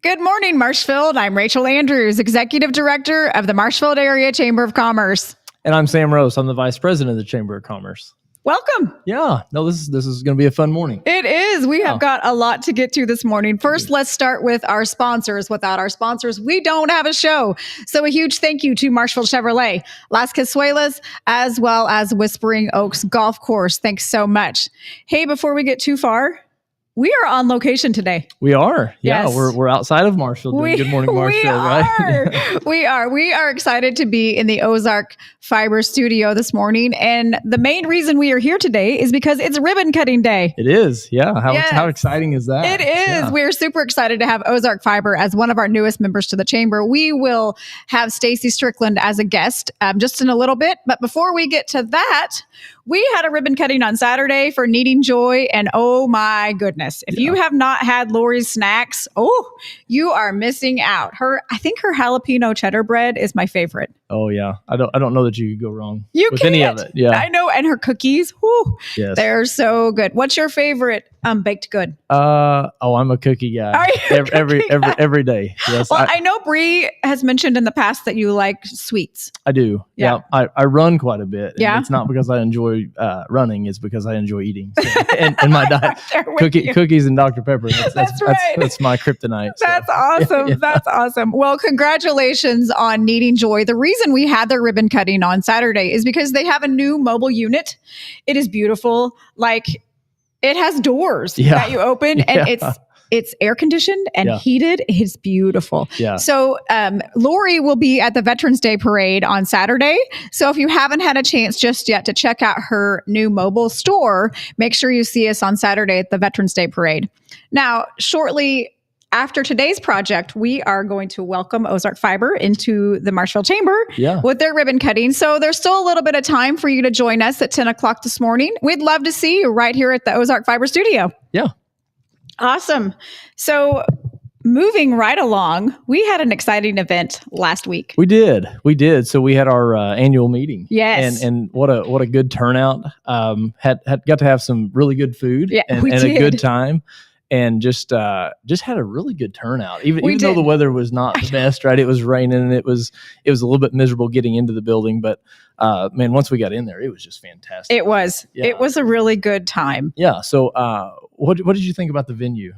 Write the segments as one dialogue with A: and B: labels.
A: Good morning, Marshfield. I'm Rachel Andrews, Executive Director of the Marshfield Area Chamber of Commerce.
B: And I'm Sam Rose. I'm the Vice President of the Chamber of Commerce.
A: Welcome.
B: Yeah, no, this is going to be a fun morning.
A: It is. We have got a lot to get to this morning. First, let's start with our sponsors. Without our sponsors, we don't have a show. So a huge thank you to Marshfield Chevrolet, Las Casuelas, as well as Whispering Oaks Golf Course. Thanks so much. Hey, before we get too far, we are on location today.
B: We are. Yeah,
A: Yes.
B: we're outside of Marshfield doing Good Morning Marshfield, right?
A: We are excited to be in the Ozark Fiber studio this morning. And the main reason we are here today is because it's ribbon cutting day.
B: It is. Yeah.
A: Yes.
B: How exciting is that?
A: It is.
B: Yeah.
A: We're super excited to have Ozark Fiber as one of our newest members to the chamber. We will have Stacy Strickland as a guest just in a little bit. But before we get to that, we had a ribbon cutting on Saturday for Needing Joy. And oh my goodness, if you have not had Lori's snacks, you are missing out. I think her jalapeno cheddar bread is my favorite.
B: Oh yeah. I don't know that you could go wrong with
A: can't.
B: any of it. Yeah.
A: I know. And her cookies,
B: Yes.
A: they're so good. What's your favorite baked good?
B: I'm a cookie guy.
A: Are you
B: every day. Yes.
A: Well, I know Bree has mentioned in the past that you like sweets.
B: I do.
A: Yeah.
B: I run quite a bit. And
A: Yeah.
B: It's not because I enjoy running. It's because I enjoy eating. So, and my diet,
A: There with you.
B: cookies and Dr. Pepper.
A: That's right.
B: That's my kryptonite. So.
A: That's awesome.
B: Yeah.
A: That's awesome. Well, congratulations on Needing Joy. The reason we had their ribbon cutting on Saturday is because they have a new mobile unit. It is beautiful. Like, it has doors that you open, and it's air conditioned and heated. It's beautiful.
B: Yeah.
A: So Lori will be at the Veterans Day Parade on Saturday. So if you haven't had a chance just yet to check out her new mobile store, make sure you see us on Saturday at the Veterans Day Parade. Now, shortly after today's project, we are going to welcome Ozark Fiber into the Marshfield Chamber with their ribbon cutting. So there's still a little bit of time for you to join us at 10 o'clock this morning. We'd love to see you right here at the Ozark Fiber studio.
B: Yeah.
A: Awesome. So moving right along, we had an exciting event last week.
B: We did. So we had our annual meeting.
A: Yes.
B: And what a good turnout. Had got to have some really good food and a good time. And just had a really good turnout. Even though the weather was not the best, right? It was raining and it was a little bit miserable getting into the building. But man, once we got in there, it was just fantastic.
A: It was.
B: Yeah.
A: It was a really good time.
B: Yeah. So what did you think about the venue?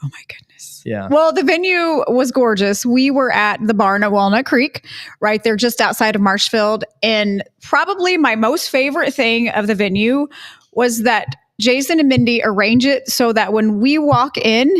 A: Oh my goodness.
B: Yeah.
A: Well, the venue was gorgeous. We were at the barn at Walnut Creek, right there just outside of Marshfield. And probably my most favorite thing of the venue was that Jason and Mindy arrange it so that when we walk in,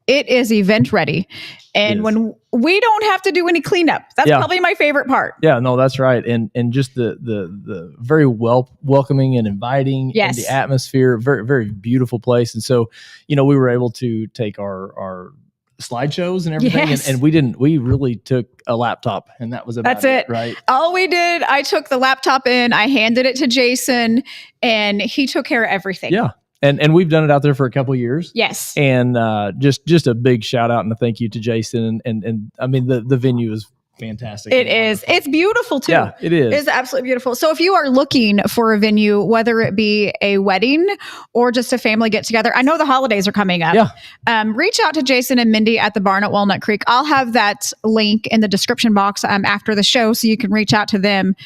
A: it is event ready. And when we don't have to do any cleanup, that's probably my favorite part.
B: Yeah, no, that's right. And just the very welcoming and inviting and the atmosphere, very, very beautiful place. And so, we were able to take our slideshows and everything. And we really took a laptop, and that was about it, right?
A: All we did, I took the laptop in, I handed it to Jason, and he took care of everything.
B: Yeah. And we've done it out there for a couple of years.
A: Yes.
B: And just a big shout out and a thank you to Jason. And I mean, the venue is fantastic.
A: It is. It's beautiful too.
B: Yeah, it is.
A: It's absolutely beautiful. So if you are looking for a venue, whether it be a wedding or just a family get together, I know the holidays are coming up.
B: Yeah.
A: Reach out to Jason and Mindy at the barn at Walnut Creek. I'll have that link in the description box after the show, so you can reach out to them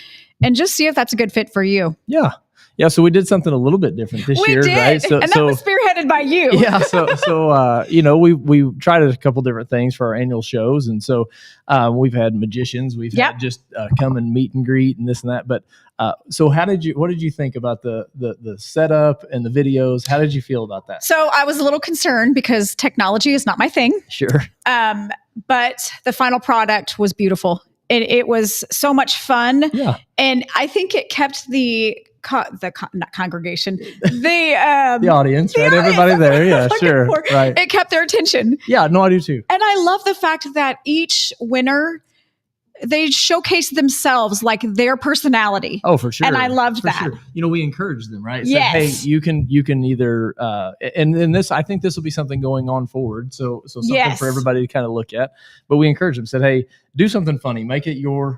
A: and just see if that's a good fit for you.
B: Yeah. Yeah, so we did something a little bit different this year, right?
A: So, and that was spearheaded by you.
B: Yeah, so we tried a couple different things for our annual shows, and so we've had magicians, we've had just come and meet and greet and this and that. But so what did you think about the setup and the videos? How did you feel about that?
A: So I was a little concerned because technology is not my thing.
B: Sure.
A: But the final product was beautiful. It was so much fun.
B: Yeah.
A: And I think it kept not congregation, the
B: audience, right? Everybody there. Yeah, sure. Right.
A: It kept their attention.
B: Yeah, no, I do too.
A: And I love the fact that each winner, they showcase themselves, like their personality.
B: Oh, for sure.
A: And I loved that.
B: Sure. We encourage them, right?
A: Yes.
B: Said, hey, you can either, and this, I think this will be something going on forward. So something for everybody to kind of look at, but we encourage them, said, hey, do something funny. Make it yours.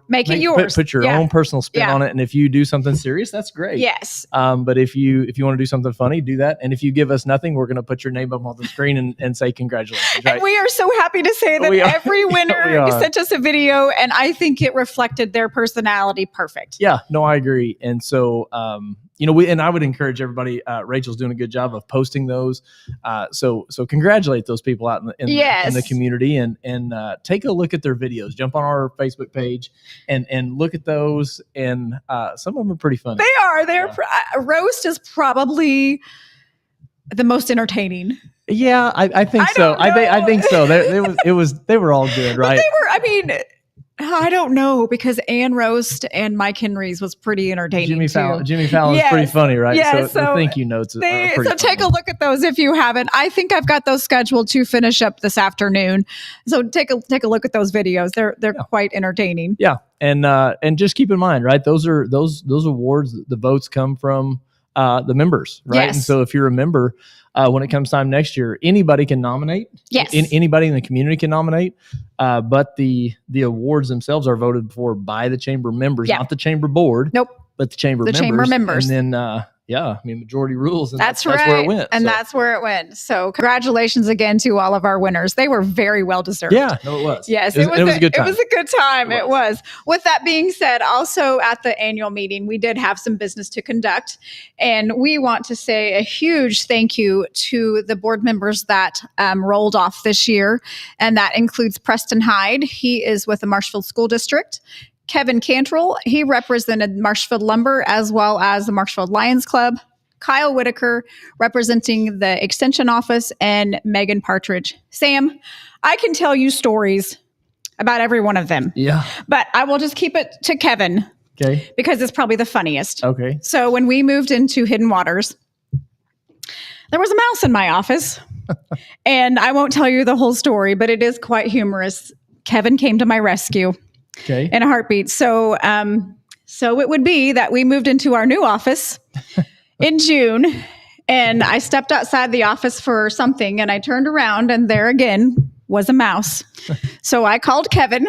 B: Put your own personal spin on it. And if you do something serious, that's great.
A: Yes.
B: But if you want to do something funny, do that. And if you give us nothing, we're going to put your name up on the screen and say congratulations. Right?
A: And we are so happy to say that every winner sent us a video, and I think it reflected their personality perfect.
B: Yeah, no, I agree. And so, I would encourage everybody. Rachel's doing a good job of posting those. So congratulate those people out in the community and take a look at their videos. Jump on our Facebook page and look at those. And some of them are pretty funny.
A: They are. Roast is probably the most entertaining.
B: Yeah, I think so. I think so. They were all good, right?
A: But they were. I don't know, because Ann Roast and Mike Henry's was pretty entertaining. Jimmy Fallon
B: was pretty funny, right?
A: Yes,
B: so the thank you notes are pretty
A: so take
B: funny.
A: a look at those if you haven't. I think I've got those scheduled to finish up this afternoon. So take a look at those videos. They're quite entertaining.
B: Yeah, and just keep in mind, right? Those awards, the votes come from the members, right?
A: Yes.
B: And so if you're a member, when it comes time next year, anybody can nominate.
A: Yes.
B: Anybody in the community can nominate. But the awards themselves are voted for by the chamber members, not the chamber board.
A: Nope.
B: But the chamber members. And then, majority rules. And that's right. That's where it went.
A: And that's where it went. So congratulations again to all of our winners. They were very well deserved.
B: Yeah, no, it was.
A: Yes, it was a good time. It was a good time.
B: It
A: was. With that being said, also at the annual meeting, we did have some business to conduct. And we want to say a huge thank you to the board members that rolled off this year. And that includes Preston Hyde. He is with the Marshfield School District. Kevin Cantrell, he represented Marshfield Lumber as well as the Marshfield Lions Club. Kyle Whitaker, representing the Extension Office, and Megan Partridge. Sam, I can tell you stories about every one of them.
B: Yeah.
A: But I will just keep it to Kevin.
B: Okay.
A: Because it's probably the funniest.
B: Okay.
A: So when we moved into Hidden Waters, there was a mouse in my office. And I won't tell you the whole story, but it is quite humorous. Kevin came to my rescue.
B: Okay.
A: In a heartbeat. So it would be that we moved into our new office in June, and I stepped outside the office for something, and I turned around, and there again was a mouse. So I called Kevin,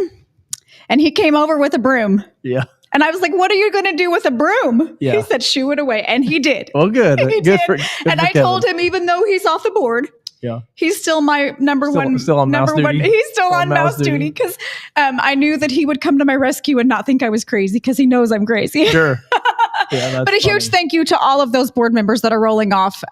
A: and he came over with a broom.
B: Yeah.
A: And I was like, "What are you going to do with a broom?"
B: Yeah.
A: He said, "Shoo it away," and he did.
B: Well, good.
A: He did. And I told him, even though he's off the board.
B: Yeah,
A: he's still my number one.
B: Still on mouse duty.
A: He's still on mouse duty because I knew that he would come to my rescue and not think I was crazy because he knows I'm crazy.
B: Sure. Yeah,
A: but a huge thank you to all of those board members that are rolling off.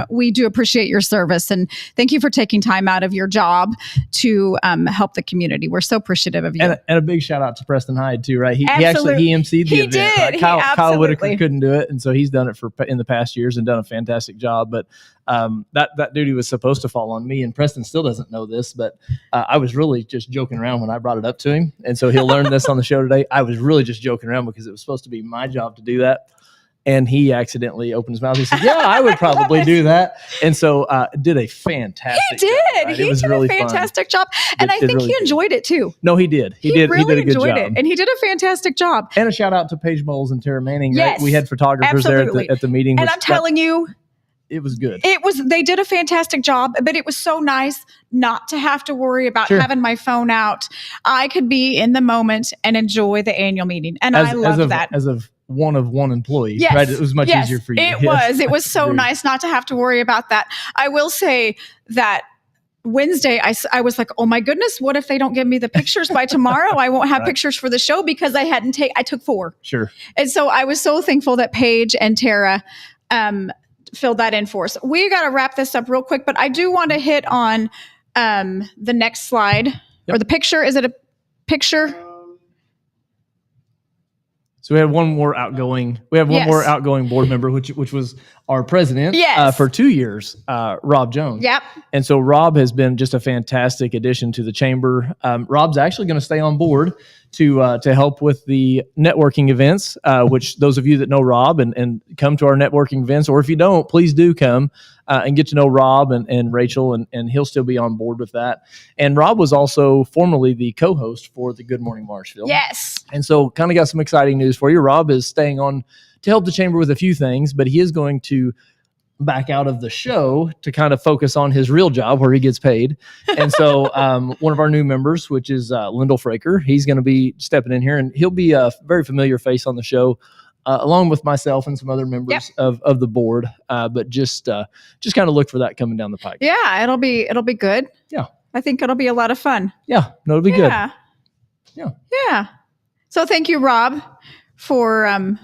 A: We do appreciate your service, and thank you for taking time out of your job to help the community. We're so appreciative of you.
B: And a big shout out to Preston Hyde too, right? He emceed the event.
A: Did.
B: Right? Kyle Whitaker couldn't do it, and so he's done it in the past years and done a fantastic job. But that duty was supposed to fall on me, and Preston still doesn't know this, but I was really just joking around when I brought it up to him, and so he'll learn this on the show today. I was really just joking around because it was supposed to be my job to do that. And he accidentally opened his mouth. He said, "Yeah, I would probably do that." And so did a fantastic
A: job. He did.
B: Right?
A: He did a fantastic job. And I think he enjoed it too.
B: No, he did. He did.
A: Really
B: he did a good
A: enjoyed
B: job.
A: it. And he did a fantastic job.
B: And a shout out to Paige Moles and Tara Manning.
A: Yes,
B: right? We had photographers there at the meeting.
A: And I'm telling you,
B: it was good.
A: They did a fantastic job, but it was so nice not to have to worry about having my phone out. I could be in the moment and enjoy the annual meeting. And I love that.
B: As of one employee,
A: yes,
B: right? It was much easier for you.
A: It was so nice not to have to worry about that. I will say that Wednesday, I was like, oh my goodness, what if they don't give me the pictures by tomorrow? I won't have pictures for the show because I took 4.
B: Sure.
A: And so I was so thankful that Paige and Tara filled that in for us. We got to wrap this up real quick, but I do want to hit on the next slide or the picture. Is it a picture?
B: So we have one more outgoing. More outgoing board member, which was our president for 2 years, Rob Jones.
A: Yep.
B: And so Rob has been just a fantastic addition to the chamber. Rob's actually going to stay on board to help with the networking events, which those of you that know Rob and come to our networking events, or if you don't, please do come and get to know Rob and Rachel, and he'll still be on board with that. And Rob was also formerly the co-host for the Good Morning Marshfield.
A: Yes.
B: And so kind of got some exciting news for you. Rob is staying on to help the chamber with a few things, but he is going to back out of the show to kind of focus on his real job where he gets paid. And so one of our new members, which is Lyndall Fraker, he's going to be stepping in here, and he'll be a very familiar face on the show, along with myself and some other members of the board. But just kind of look for that coming down the pike.
A: Yeah, it'll be good.
B: Yeah.
A: I think it'll be a lot of fun.
B: Yeah, no, it'll be good.
A: Yeah. So thank you, Rob, for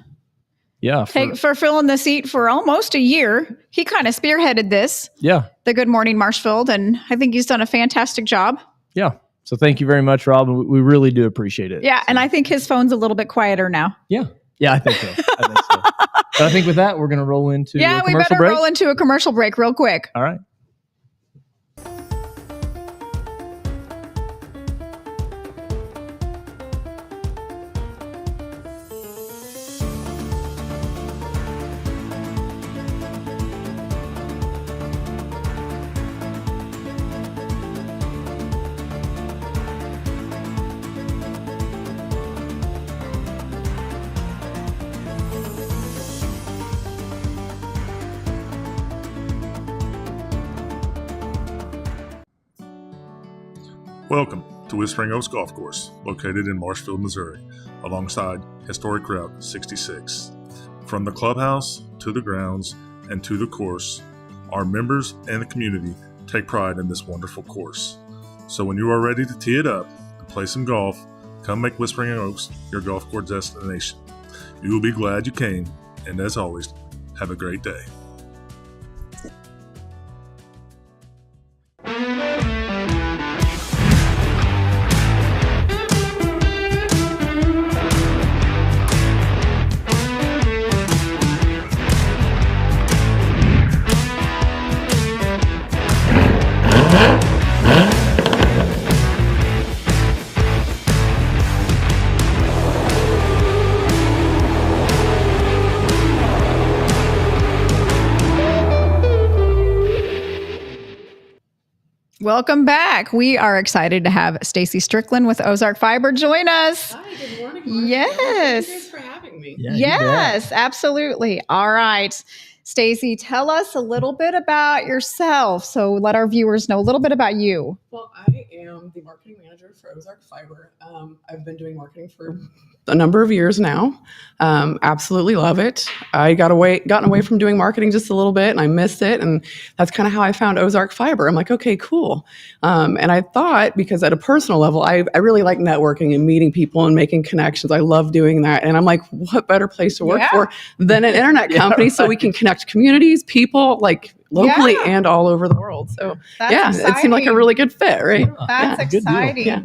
A: for filling the seat for almost a year. He kind of spearheaded this.
B: Yeah.
A: The Good Morning Marshfield, and I think he's done a fantastic job.
B: Yeah. So thank you very much, Rob. We really do appreciate it.
A: Yeah, and I think his phone's a little bit quieter now.
B: Yeah. Yeah, I think so. But I think with that, we're going to roll into a commercial break.
A: Yeah, we better roll into a commercial break real quick.
B: All right.
C: Welcome to Whispering Oaks Golf Course, located in Marshfield, Missouri, alongside historic Route 66. From the clubhouse to the grounds and to the course, our members and the community take pride in this wonderful course. So when you are ready to tee it up and play some golf, come make Whispering Oaks your golf course destination. You will be glad you came, and as always, have a great day.
A: Welcome back. We are excited to have Stacy Strickland with Ozark Fiber join us.
D: Hi, good morning. Mark.
A: Yes.
D: Thank you guys for having me.
B: Yeah,
A: yes, absolutely. All right. Stacy, tell us a little bit about yourself. So let our viewers know a little bit about you.
D: Well, I am the marketing manager for Ozark Fiber. I've been doing marketing for a number of years now. Absolutely love it. I gotten away from doing marketing just a little bit, and I missed it. And that's kind of how I found Ozark Fiber. I'm like, okay, cool. And I thought, because at a personal level, I really like networking and meeting people and making connections. I love doing that. And I'm like, what better place to work for than an internet company so we can connect communities, people, like locally and all over the world. So it seemed like a really good fit, right?
A: That's exciting.
B: Yeah.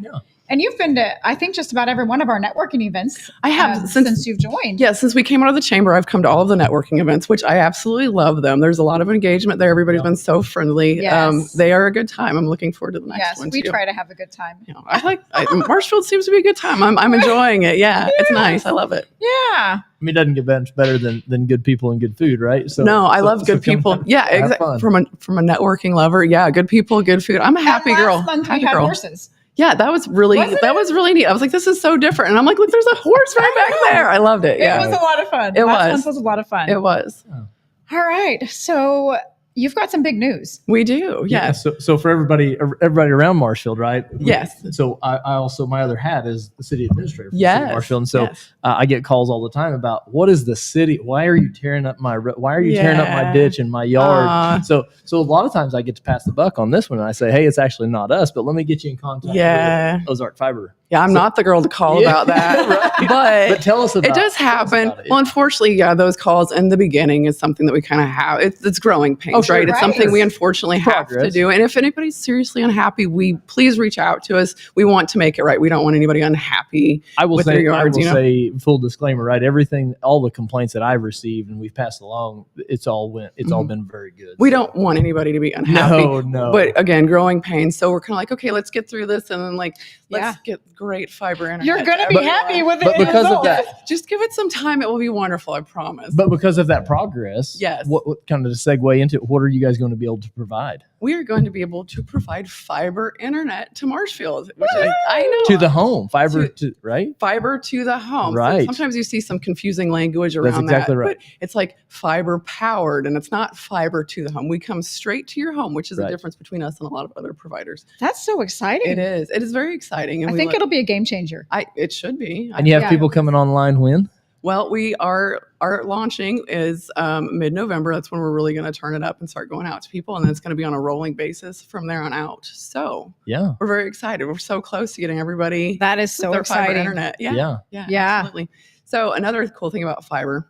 A: And you've been to, I think, just about every one of our networking events.
D: I have
A: since you've joined.
D: Yeah, since we came out of the chamber, I've come to all of the networking events, which I absolutely love them. There's a lot of engagement there. Everybody's been so friendly.
A: Yes.
D: They are a good time. I'm looking forward to the next one.
A: Yes, we try to have a good time.
D: You know, Marshfield seems to be a good time. I'm enjoying it. Yeah, it's nice. I love it.
A: Yeah.
B: I mean, it doesn't get much better than good people and good food, right? So
D: I love good people. Yeah, exactly. From a networking lover. Yeah, good people, good food. I'm a happy girl.
A: Last month we had horses.
D: Yeah, that was really neat. I was like, this is so different. And I'm like, look, there's a horse right back there. I loved it. Yeah.
A: It was a lot of fun.
D: Last
A: month was a lot of fun.
D: It was.
B: Oh.
A: All right. So you've got some big news.
D: We do.
B: Yeah. So for everybody around Marshfield, right?
D: Yes.
B: So I also, my other hat is the city administrator for the
D: yes.
B: city of Marshfield. And so I get calls all the time about, what is the city? Why are you tearing up my ditch and my yard? So a lot of times I get to pass the buck on this one, and I say, hey, it's actually not us, but let me get you in contact with Ozark Fiber.
D: Yeah, I'm not the girl to call about that.
B: Right. But tell us about it.
D: It does happen. Well, unfortunately, those calls in the beginning is something that we kind of have. It's growing pains, right? It's something we unfortunately have to do. And if anybody's seriously unhappy, please reach out to us. We want to make it right. We don't want anybody unhappy with their yards. I will say,
B: full disclaimer, right? Everything, all the complaints that I've received and we've passed along, it's all been very good.
D: We don't want anybody to be unhappy.
B: No.
D: But again, growing pains. So we're kind of like, okay, let's get through this, and then let's get great fiber internet.
A: You're going to be happy with it.
B: But because of that,
D: just give it some time. It will be wonderful. I promise.
B: But because of that progress,
D: yes.
B: What kind of to segue into it, what are you guys going to be able to provide?
D: we are going to be able to provide fiber internet to Marshfield, which I know.
B: To the home, fiber to right?
D: Fiber to the home.
B: Right.
D: So sometimes you see some confusing language around
B: That's exactly
D: that,
B: right.
D: but it's like fiber powered, and it's not fiber to the home. We come straight to your home, which is the difference between us and a lot of other providers.
A: That's so exciting.
D: It is. It is very exciting. And
A: I think it'll be a game changer.
D: It should be.
B: And you have people coming online when?
D: Well, our launching is mid-November. That's when we're really going to turn it up and start going out to people. And then it's going to be on a rolling basis from there on out. So
B: yeah,
D: we're very excited. We're so close to getting everybody.
A: That is so exciting.
D: Fiber internet. Yeah. Absolutely. So another cool thing about fiber,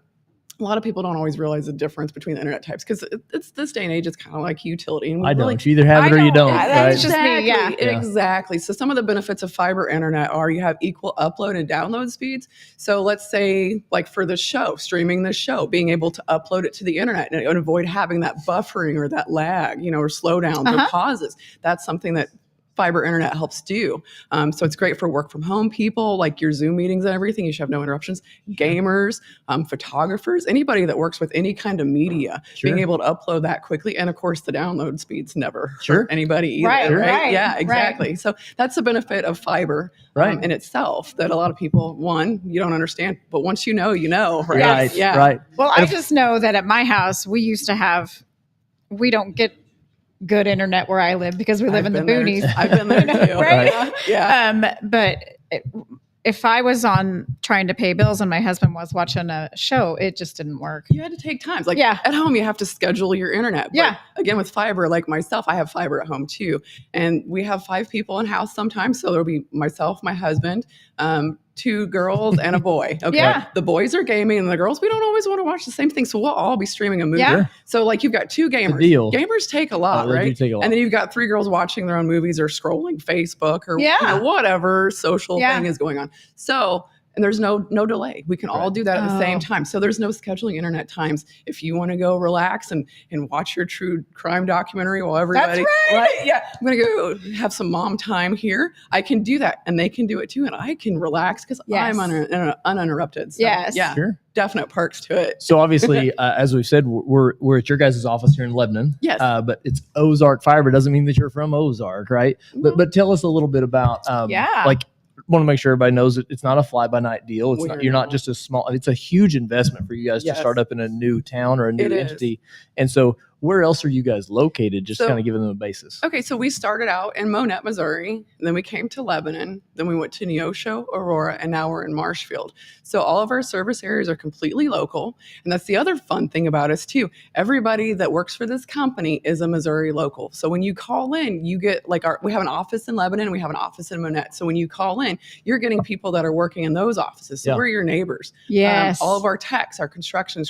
D: a lot of people don't always realize the difference between the internet types because it's this day and age, it's kind of like utility. And
B: I don't. You either have it or you don't.
A: That's just me.
D: Yeah, exactly. So some of the benefits of fiber internet are you have equal upload and download speeds. So let's say like for the show, streaming the show, being able to upload it to the internet and avoid having that buffering or that lag, or slowdowns or pauses. That's something that fiber internet helps do. So it's great for work from home people, like your Zoom meetings and everything. You should have no interruptions. Gamers, photographers, anybody that works with any kind of media, being able to upload that quickly. And of course, the download speeds never hurt anybody either. Right? Yeah, exactly. So that's the benefit of fiber in itself that a lot of people, you don't understand. But once you know, right?
B: Right.
A: Well, I just know that at my house, we don't get good internet where I live because we live in the boonies.
D: I've been there too.
A: Right?
D: Yeah.
A: But if I was trying to pay bills and my husband was watching a show, it just didn't work.
D: You had to take time. Like at home, you have to schedule your internet. But again, with fiber, like myself, I have fiber at home too. And we have 5 people in house sometimes. So there'll be myself, my husband, 2 girls and a boy. Okay. The boys are gaming and the girls, we don't always want to watch the same thing. So we'll all be streaming a movie. So like you've got 2 gamers. Gamers take a lot, right?
B: Take a lot.
D: And then you've got 3 girls watching their own movies or scrolling Facebook or whatever social thing is going on. So, and there's no delay. We can all do that at the same time. So there's no scheduling internet times. If you want to go relax and watch your true crime documentary while everybody,
A: that's right.
D: Yeah, I'm going to go have some mom time here. I can do that. And they can do it too. And I can relax because I'm uninterrupted. So, definite perks to it.
B: So obviously, as we've said, we're at your guys' office here in Lebanon.
D: Yes.
B: But it's Ozark Fiber. Doesn't mean that you're from Ozark, right? But tell us a little bit about like, want to make sure everybody knows that it's not a fly-by-night deal. It's not, you're not just a small. It's a huge investment for you guys to start up in a new town or a new entity. And so, where else are you guys located? Just kind of giving them a basis.
D: Okay, so we started out in Monette, Missouri. Then we came to Lebanon. Then we went to Neosho, Aurora, and now we're in Marshfield. So all of our service areas are completely local. And that's the other fun thing about us too. Everybody that works for this company is a Missouri local. So when you call in, you get we have an office in Lebanon. We have an office in Monette. So when you call in, you're getting people that are working in those offices. So we're your neighbors.
A: Yes.
D: All of our techs, our construction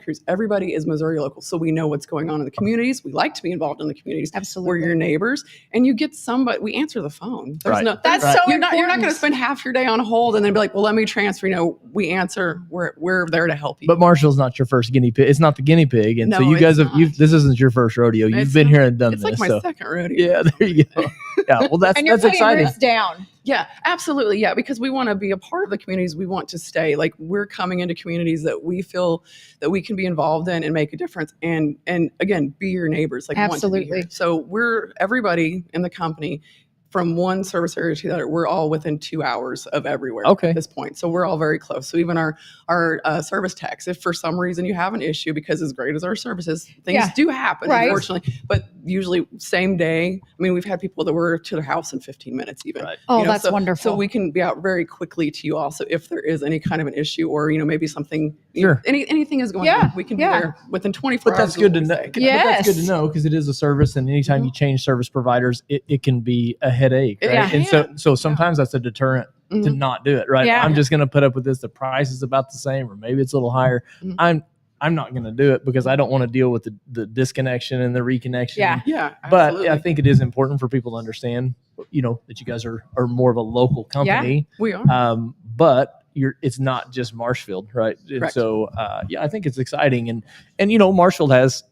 D: crews, everybody is Missouri local. So we know what's going on in the communities. We like to be involved in the communities.
A: Absolutely.
D: We're your neighbors. And you get somebody, we answer the phone. That's
A: so
D: you're not going to spend half your day on hold and then be like, well, let me transfer. We answer. We're there to help you.
B: But Marshall's not your first guinea pig. It's not the guinea pig. And so you guys this isn't your first rodeo. You've been here and done this.
D: It's like my second rodeo.
B: Yeah, there you go. Yeah, well, that's exciting.
A: Roots down.
D: Yeah, absolutely. Yeah, because we want to be a part of the communities. We want to stay. Like we're coming into communities that we feel that we can be involved in and make a difference. And again, be your neighbors. Like
A: absolutely.
D: Want to be here. So everybody in the company, from one service area to the other, we're all within 2 hours of everywhere at this point. So we're all very close. So even our service techs, if for some reason you have an issue, because as great as our services, things do happen, unfortunately. But usually same day. I mean, we've had people that were to their house in 15 minutes even.
B: Right.
A: Oh, that's wonderful.
D: So we can be out very quickly to you also if there is any kind of an issue or, maybe something, anything is going on. We can be there within 24 hours.
B: But that's good to know.
A: Yes.
B: But that's good to know because it is a service. And anytime you change service providers, it can be a headache. Right? And so sometimes that's a deterrent to not do it. Right.
A: Yeah.
B: I'm just going to put up with this. The price is about the same, or maybe it's a little higher. I'm not going to do it because I don't want to deal with the disconnection and the reconnection.
D: Yeah.
B: But I think it is important for people to understand, that you guys are more of a local company.
D: Yeah, we are.
B: But it's not just Marshfield, right? And
D: correct.
B: So, I think it's exciting. And Marshfield has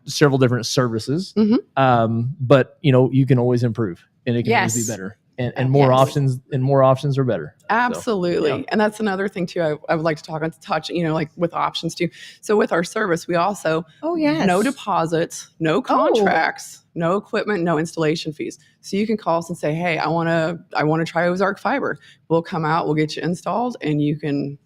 B: several different services, but, you can always improve and it can always be better. and more options are better.
D: Absolutely.
B: So, yeah.
D: And that's another thing too. I would like to touch, like with options too. So with our service, we also, no deposits, no contracts, no equipment, no installation fees. So you can call us and say, hey, I want to try Ozark Fiber. We'll come out, we'll get you installed, and you can.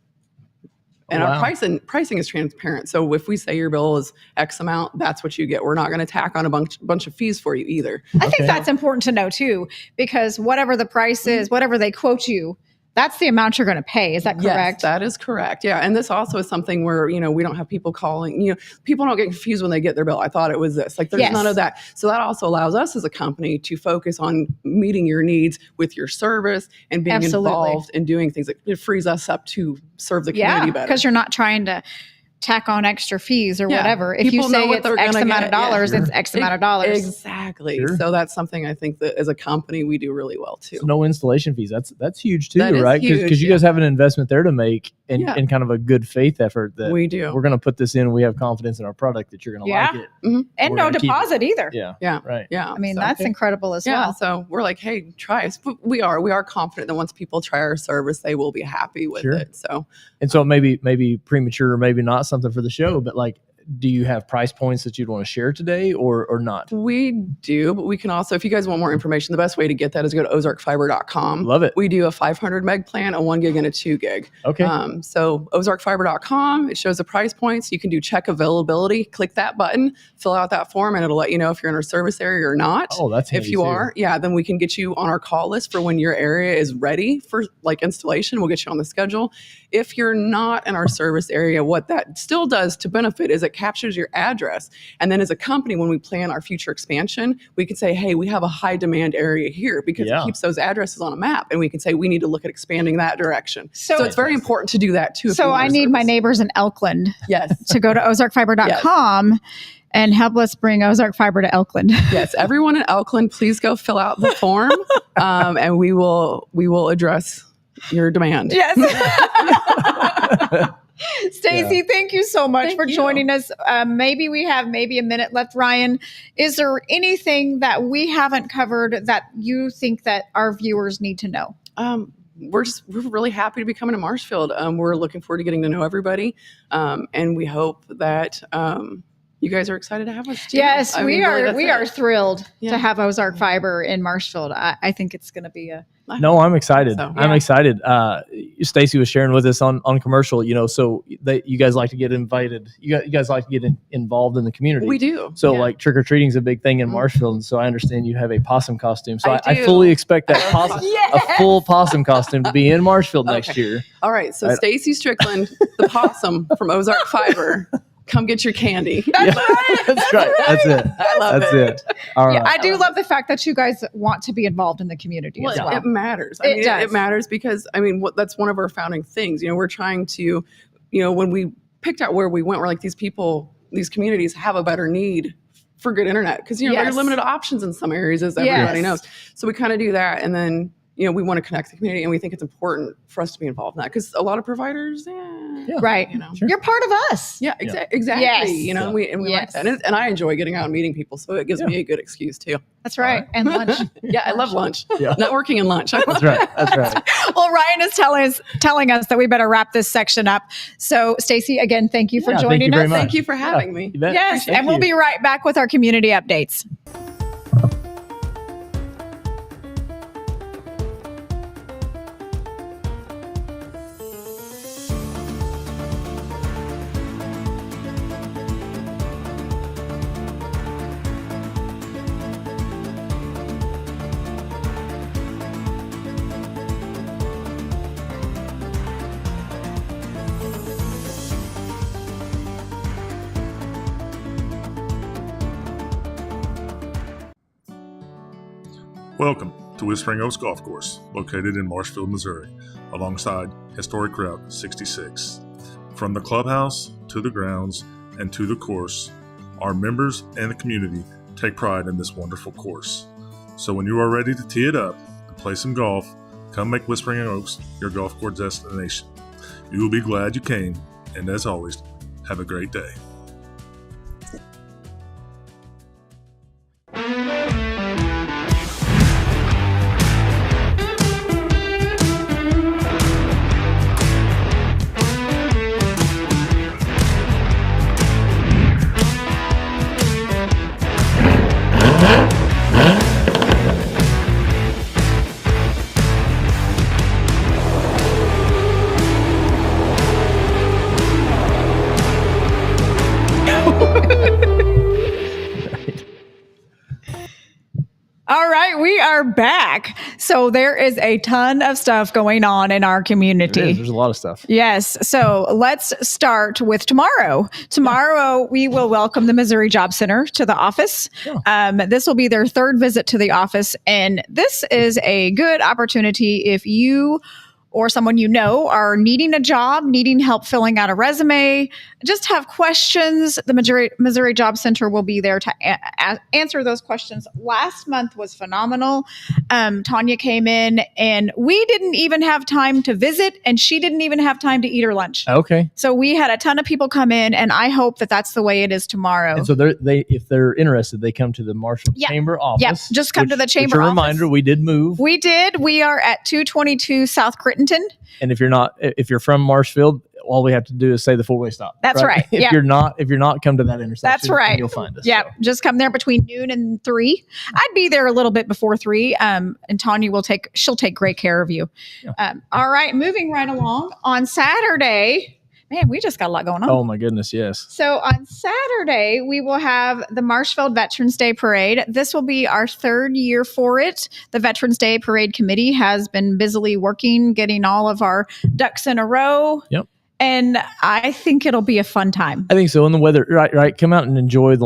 D: And our pricing is transparent. So if we say your bill is X amount, that's what you get. We're not going to tack on a bunch of fees for you either.
A: I think that's important to know too, because whatever the price is, whatever they quote you, that's the amount you're going to pay. Is that correct?
D: Yes, that is correct. Yeah. And this also is something where, we don't have people calling, people don't get confused when they get their bill. I thought it was this. Like there's none of that. So that also allows us as a company to focus on meeting your needs with your service and being involved in doing things. It frees us up to serve the community better.
A: Because you're not trying to tack on extra fees or whatever. If you say it's X amount of dollars, it's X amount of dollars.
D: Exactly. Sure. So that's something I think that as a company we do really well too.
B: So no installation fees. That's huge too,
D: that
B: right? Because you guys have an investment there to make and kind of a good faith effort that
D: we do.
B: We're going to put this in. We have confidence in our product that you're going to like it.
A: Mm-hmm. And no deposit either.
B: Yeah. Right.
A: Yeah. I mean, that's incredible as well.
D: So we're like, hey, try us. But we are confident that once people try our service, they will be happy with it. So
B: it may be premature or maybe not something for the show, but like, do you have price points that you'd want to share today or not? We
D: do, but we can also, if you guys want more information, the best way to get that is go to ozarkfiber.com.
B: Love it.
D: We do a 500 meg plan, a 1 gig and a 2 gig.
B: Okay.
D: So ozarkfiber.com, it shows the price points. You can do check availability, click that button, fill out that form, and it'll let you know if you're in our service area or not.
B: Oh, that's handy.
D: If you are, then we can get you on our call list for when your area is ready for like installation. We'll get you on the schedule. If you're not in our service area, what that still does to benefit is it captures your address. And then as a company, when we plan our future expansion, we can say, hey, we have a high demand area here because it keeps those addresses on a map. And we can say, we need to look at expanding that direction. So it's very important to do that too.
A: So I need my neighbors in Elkland to go to ozarkfiber.com and help us bring Ozark Fiber to Elkland.
D: Yes. Everyone in Elkland, please go fill out the form and we will address your demand.
A: Yes. Stacey, thank you so much for joining us. Maybe we have a minute left. Ryan, is there anything that we haven't covered that you think that our viewers need to know?
D: We're really happy to be coming to Marshfield. We're looking forward to getting to know everybody. And we hope that you guys are excited to have us too.
A: Yes, we are thrilled to have Ozark Fiber in Marshfield. I think it's going to be
B: No, I'm excited. I'm excited.
A: Stacey
B: was sharing with us on commercial, so you guys like to get invited. You guys like to get involved in the community.
D: We do.
B: So like trick or treating is a big thing in Marshfield. And so I understand you have a possum costume. So I fully expect that a full possum costume to be in Marshfield next year.
D: All right. So Stacey Strickland, the possum from Ozark Fiber. Come get your candy.
A: That's right.
B: That's right. That's it.
D: I love
B: it. All right.
A: I do love the fact that you guys want to be involved in the community as well.
D: It matters. It matters because, that's one of our founding things. We're trying to, when we picked out where we went, we're like, these communities have a better need for good internet because, there are limited options in some areas, as everybody knows. So we kind of do that. And then, we want to connect the community and we think it's important for us to be involved in that because a lot of providers,
A: right. You're part of us.
D: Yeah, exactly.
A: Yes.
D: And we like that. And I enjoy getting out and meeting people. So it gives me a good excuse too.
A: That's right. And lunch.
D: I love lunch. Networking and lunch.
B: That's right.
A: Well, Ryan is telling us that we better wrap this section up. So Stacey, again, thank you for joining us.
D: Thank you for having me.
A: Yes. And we'll be right back with our community updates.
C: Welcome to Whispering Oaks Golf Course, located in Marshfield, Missouri, alongside historic Route 66. From the clubhouse to the grounds and to the course, our members and the community take pride in this wonderful course. So when you are ready to tee it up and play some golf, come make Whispering Oaks your golf course destination. You will be glad you came, and as always, have a great day.
A: are back. So there is a ton of stuff going on in our community.
B: There's a lot of stuff.
A: Yes. So let's start with tomorrow. Tomorrow, we will welcome the Missouri Job Center to the office. This will be their third visit to the office. And this is a good opportunity if you or someone you know are needing a job, needing help filling out a resume, just have questions. The Missouri Job Center will be there to answer those questions. Last month was phenomenal. Tanya came in and we didn't even have time to visit and she didn't even have time to eat her lunch.
B: Okay.
A: So we had a ton of people come in and I hope that that's the way it is tomorrow.
B: And so if they're interested, they come to the Marshfield Chamber office.
A: Yep, just come to the Chamber office.
B: A reminder, we did move.
A: We did. We are at 222 South Crittenton.
B: And if you're from Marshfield, all we have to do is say the four-way stop.
A: That's right.
B: If you're not, come to that intersection.
A: That's right.
B: You'll find us.
A: Yeah, so. Just come there between noon and 3. I'd be there a little bit before 3. And Tanya she'll take great care of you. Yeah. All right, moving right along. On Saturday, man, we just got a lot going on.
B: Oh my goodness, yes.
A: So on Saturday, we will have the Marshfield Veterans Day Parade. This will be our 3rd year for it. The Veterans Day Parade Committee has been busily working, getting all of our ducks in a row.
B: Yep.
A: And I think it'll be a fun time.
B: I think so. And the weather, right. Come out and enjoy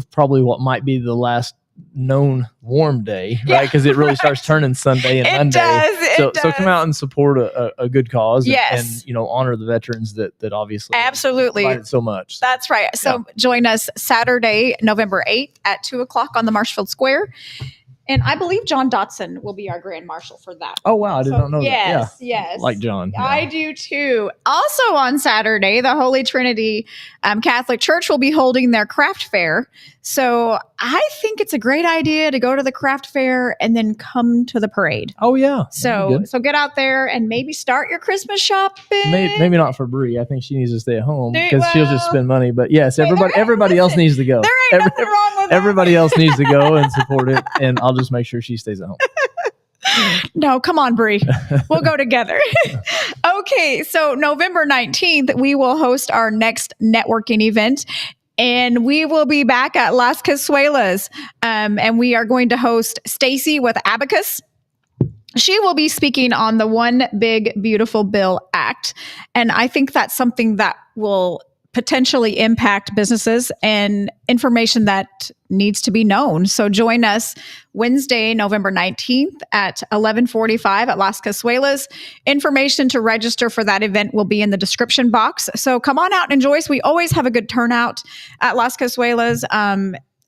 B: probably what might be the last known warm day, right? Because it really starts turning Sunday and Monday.
A: It does.
B: So come out and support a good cause.
A: Yes.
B: And honor the veterans that obviously
A: absolutely
B: provided so much.
A: That's right. So join us Saturday, November 8th at 2:00 on the Marshfield Square. And I believe John Dotson will be our Grand Marshal for that.
B: Oh, wow. I did not know that.
A: Yes.
B: Like John. Yeah.
A: I do too. Also on Saturday, the Holy Trinity Catholic Church will be holding their craft fair. So I think it's a great idea to go to the craft fair and then come to the parade.
B: Oh, yeah.
A: So get out there and maybe start your Christmas shopping.
B: Maybe not for Bree. I think she needs to stay at home because she'll just spend money. But yes, everybody else needs to go.
A: There ain't nothing wrong with that.
B: Everybody else needs to go and support it. And I'll just make sure she stays at home.
A: No, come on, Bree. We'll go together. Okay, so November 19th, we will host our next networking event. And we will be back at Las Casuelas. And we are going to host Stacy with Abacus. She will be speaking on the One Big Beautiful Bill Act. And I think that's something that will potentially impact businesses and information that needs to be known. So join us Wednesday, November 19th at 11:45 at Las Casuelas. Information to register for that event will be in the description box. So come on out and enjoy us. We always have a good turnout at Las Casuelas.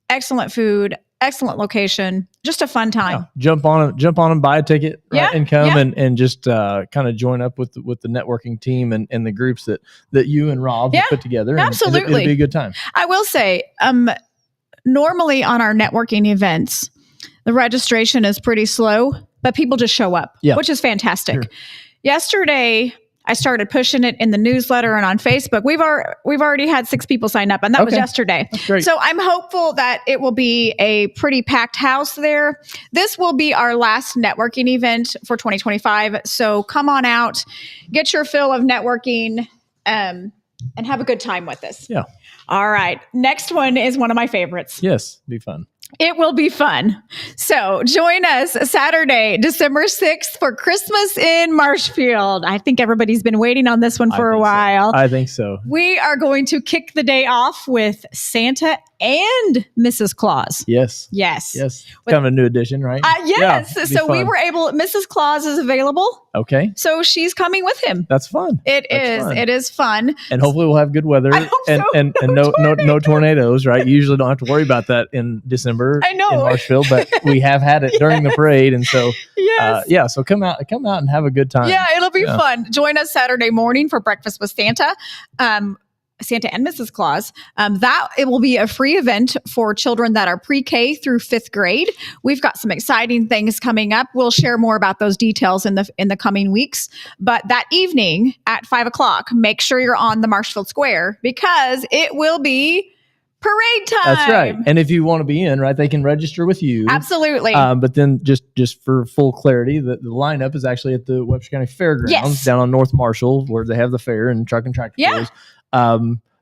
A: Excellent food, excellent location, just a fun time.
B: Yeah. Jump on and buy a ticket, right? And come and just kind of join up with the networking team and the groups that you and Rob have put together.
A: Absolutely.
B: And it'll be a good time.
A: I will say, normally on our networking events, the registration is pretty slow, but people just show up, which is fantastic. Sure. Yesterday, I started pushing it in the newsletter and on Facebook. We've already had 6 people sign up, and that was yesterday.
B: That's great.
A: So I'm hopeful that it will be a pretty packed house there. This will be our last networking event for 2025. So come on out, get your fill of networking, and have a good time with us.
B: Yeah.
A: All right. Next one is one of my favorites.
B: Yes, be fun.
A: It will be fun. So join us Saturday, December 6th for Christmas in Marshfield. I think everybody's been waiting on this one for a while.
B: I think so.
A: We are going to kick the day off with Santa and Mrs. Claus.
B: Yes. Kind of a new addition, right?
A: Yes. Yeah, so we were able, Mrs. Claus is available.
B: Okay.
A: So she's coming with him.
B: That's fun.
A: It is fun.
B: And hopefully we'll have good weather and no tornadoes, right? You usually don't have to worry about that in December.
A: I know.
B: In Marshfield, but we have had it during the parade. And so, so come out and have a good time.
A: Yeah, it'll be fun. Join us Saturday morning for breakfast with Santa. Santa and Mrs. Claus. It will be a free event for children that are pre-K through 5th grade. We've got some exciting things coming up. We'll share more about those details in the coming weeks. But that evening at 5:00, make sure you're on the Marshfield Square because it will be parade time.
B: That's right. And if you want to be in, right, they can register with you.
A: Absolutely.
B: But then just for full clarity, the lineup is actually at the Webster County Fairgrounds down on North Marshall, where they have the fair and truck and tractor shows.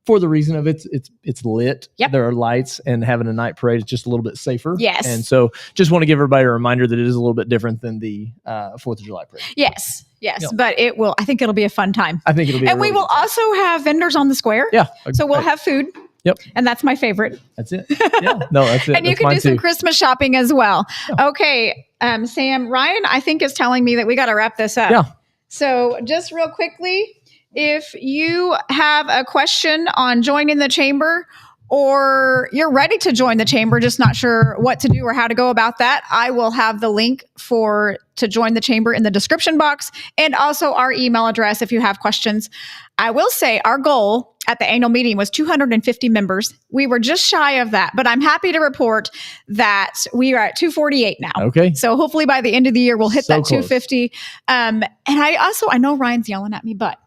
B: for the reason of it's lit.
A: Yep.
B: There are lights, and having a night parade is just a little bit safer.
A: Yes.
B: And so just want to give everybody a reminder that it is a little bit different than the 4th of July parade.
A: Yes. But I think it'll be a fun time.
B: I think it'll be.
A: And we will also have vendors on the square.
B: Yeah.
A: So we'll have food.
B: Yep.
A: And that's my favorite.
B: That's it. Yeah. No, that's it.
A: And you can do some Christmas shopping as well. Yeah. Okay. Sam, Ryan, I think is telling me that we got to wrap this up.
B: Yeah.
A: So just real quickly, if you have a question on joining the chamber, or you're ready to join the chamber, just not sure what to do or how to go about that, I will have the link to join the chamber in the description box, and also our email address if you have questions. I will say our goal at the annual meeting was 250 members. We were just shy of that, but I'm happy to report that we are at 248 now.
B: Okay.
A: So hopefully by the end of the year, we'll hit that 250.
B: Close.
A: And I know Ryan's yelling at me, but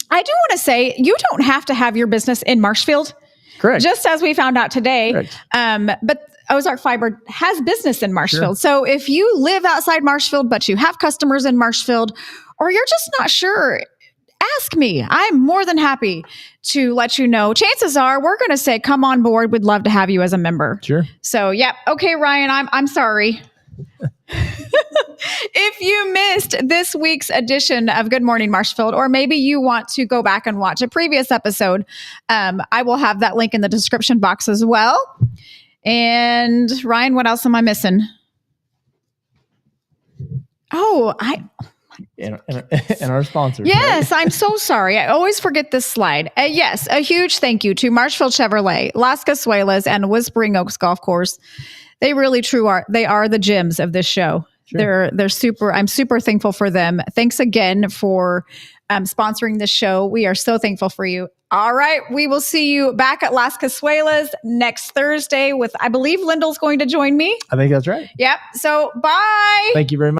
A: I do want to say you don't have to have your business in Marshfield.
B: Correct.
A: Just as we found out today.
B: Correct.
A: But Ozark Fiber has business in Marshfield.
B: Sure.
A: So if you live outside Marshfield, but you have customers in Marshfield, or you're just not sure, ask me. I'm more than happy to let you know. Chances are we're going to say, come on board. We'd love to have you as a member.
B: Sure.
A: So, yeah. Okay, Ryan, I'm sorry. If you missed this week's edition of Good Morning Marshfield, or maybe you want to go back and watch a previous episode, I will have that link in the description box as well. And Ryan, what else am I missing? Oh,
B: and our sponsors.
A: Yes,
B: right?
A: I'm so sorry. I always forget this slide. Yes, a huge thank you to Marshfield Chevrolet, Las Casuelas, and Whispering Oaks Golf Course. They really they are the gems of this show. Sure. They're super. I'm super thankful for them. Thanks again for sponsoring this show. We are so thankful for you. All right. We will see you back at Las Casuelas next Thursday with, I believe Lyndall's going to join me.
B: I think that's right.
A: Yep. So bye.
B: Thank you very much.